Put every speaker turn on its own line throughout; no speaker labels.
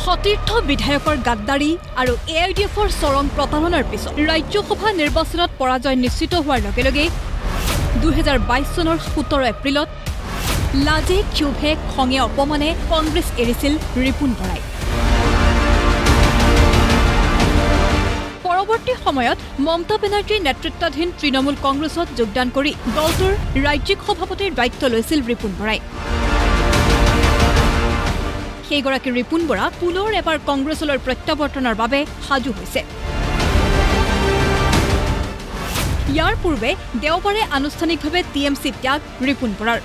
সতীৰ্থ বিধায়কৰ গাদ্দাৰী আৰু AIDFৰ চৰম প্ৰতাৰণাৰ পিছত ৰাজ্যসভা নিৰ্বাচনত পৰাজয় নিশ্চিত হোৱাৰ লগে লগে 2022 চনৰ 17 এপ্ৰিলত লাজে ক্ষোভে খঙে অপমানে কংগ্ৰেছ এৰিছিল ৰিপুণ বৰাই। পৰৱৰ্তী সময়ত মমতা বেনাৰ্জীৰ নেতৃত্বাধীন তৃণমূল কংগ্ৰেছত যোগদান কৰি দলটোৰ ৰাজ্যিক সভাপতিৰ দায়িত্ব লৈছিল ৰিপুণ বৰাই। সেইগৰাকী ৰিপুণ বৰা পুনৰ এবাৰ কংগ্ৰেছলৈ প্ৰত্যাৱৰ্তনৰ বাবে সাজু হৈছে। ইয়াৰ পূৰ্বে দেওবাৰে আনুষ্ঠানিকভাৱে TMC ত্যাগ ৰিপুণ বৰাৰ।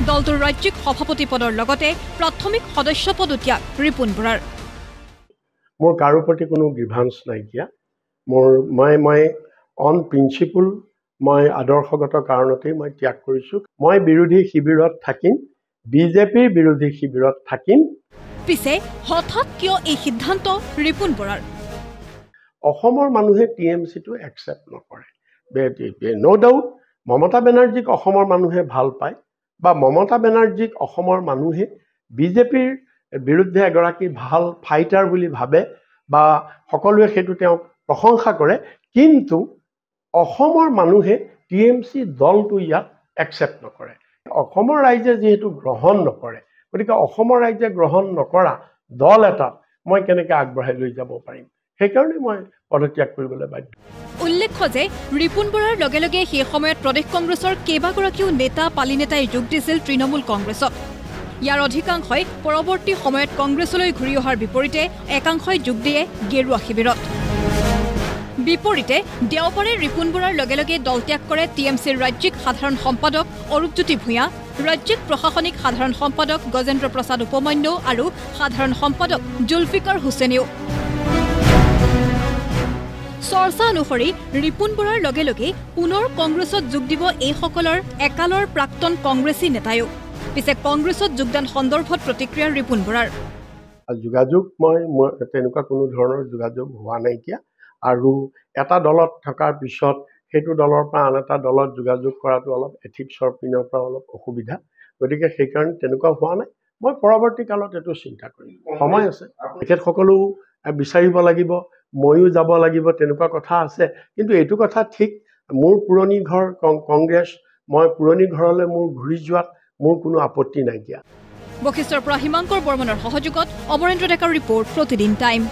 দলটোৰ ৰাজ্যিক সভাপতি পদৰ লগতে প্ৰাথমিক সদস্য পদো ত্যাগ ৰিপুণ বৰাৰ।
মোৰ কাৰো প্ৰতি কোনো গ্ৰিভান্স নাইকিয়া। মই অন প্ৰিন্সিপল মই আদৰ্শগত কাৰণতেই মই ত্যাগ কৰিছোঁ। মই বিৰোধী শিবিৰত থাকিম, বিজেপিৰ বিৰোধী শিবিৰত থাকিম।
পিছে হঠাৎ কিয় এই সিদ্ধান্ত ৰিপুণ বৰাৰ?
অসমৰ মানুহে TMCটো একচেপ্ট নকৰে। ন' ডাউট মমতা বেনাৰ্জীক অসমৰ মানুহে ভাল পায় বা মমতা বেনাৰ্জীক অসমৰ মানুহে বিজেপিৰ বিৰুদ্ধে এগৰাকী ভাল ফাইটাৰ বুলি ভাবে বা সকলোৱে সেইটো তেওঁক প্ৰশংসা কৰে, কিন্তু অসমৰ মানুহে TMC দলটো ইয়াত একচেপ্ট নকৰে। অসমৰ ৰাইজে যিহেতু গ্ৰহণ নকৰে, গতিকে অসমৰ ৰাইজে গ্ৰহণ নকৰা দল এটাত মই কেনেকৈ আগবঢ়াই লৈ যাব পাৰিম, সেইকাৰণে মই পদত্যাগ কৰিবলৈ বাধ্য।
উল্লেখ্য যে ৰিপুণ বৰাৰ লগে লগে সেই সময়ত প্ৰদেশ কংগ্ৰেছৰ কেইবাগৰাকীও নেতা পালি নেতাই যোগ দিছিল তৃণমূল কংগ্ৰেছত। ইয়াৰ অধিকাংশই পৰৱৰ্তী সময়ত কংগ্ৰেছলৈ ঘূৰি অহাৰ বিপৰীতে একাংশই যোগ দিয়ে গেৰুৱা শিবিৰত। বিপৰীতে দেওবাৰে ৰিপুণ বৰাৰ লগে লগে দল ত্যাগ কৰে TMCৰ ৰাজ্যিক সাধাৰণ সম্পাদক অৰূপজ্যোতি ভূঞা, ৰাজ্যিক প্ৰশাসনিক সাধাৰণ সম্পাদক গজেন্দ্ৰ প্ৰসাদ উপমন্য আৰু সাধাৰণ সম্পাদক জুলফিকাৰ হুছেইনেও। চৰ্চা অনুসৰি ৰিপুণ বৰাৰ লগে লগে পুনৰ কংগ্ৰেছত যোগ দিব এইসকলৰ একালৰ প্ৰাক্তন কংগ্ৰেছী নেতায়ো। পিছে কংগ্ৰেছত যোগদান সন্দৰ্ভত প্ৰতিক্ৰিয়া ৰিপুণ বৰাৰ।
যোগাযোগ মই তেনেকুৱা কোনো ধৰণৰ যোগাযোগ হোৱা নাইকিয়া, আৰু এটা দলত থকাৰ পিছত সেইটো দলৰ পৰা আন এটা দলত যোগাযোগ কৰাটো অলপ এথিক্সৰ পিনৰ পৰা অলপ অসুবিধা, গতিকে সেইকাৰণে তেনেকুৱা হোৱা নাই। মই পৰৱৰ্তী কালত এইটো চিন্তা কৰিম, সময় আছে, তেখেতসকলো বিচাৰিব লাগিব, ময়ো যাব লাগিব, তেনেকুৱা কথা আছে। কিন্তু এইটো কথা ঠিক, মোৰ পুৰণি ঘৰ কংগ্ৰেছ, মই পুৰণি ঘৰলৈ মোৰ ঘূৰি যোৱাত মোৰ কোনো আপত্তি নাইকিয়া।
বশিষ্ঠৰ পৰা হিমাংকৰ বৰ্মনৰ সহযোগত অমৰেন্দ্ৰ ডেকাৰ ৰিপৰ্ট, প্ৰতিদিন টাইম।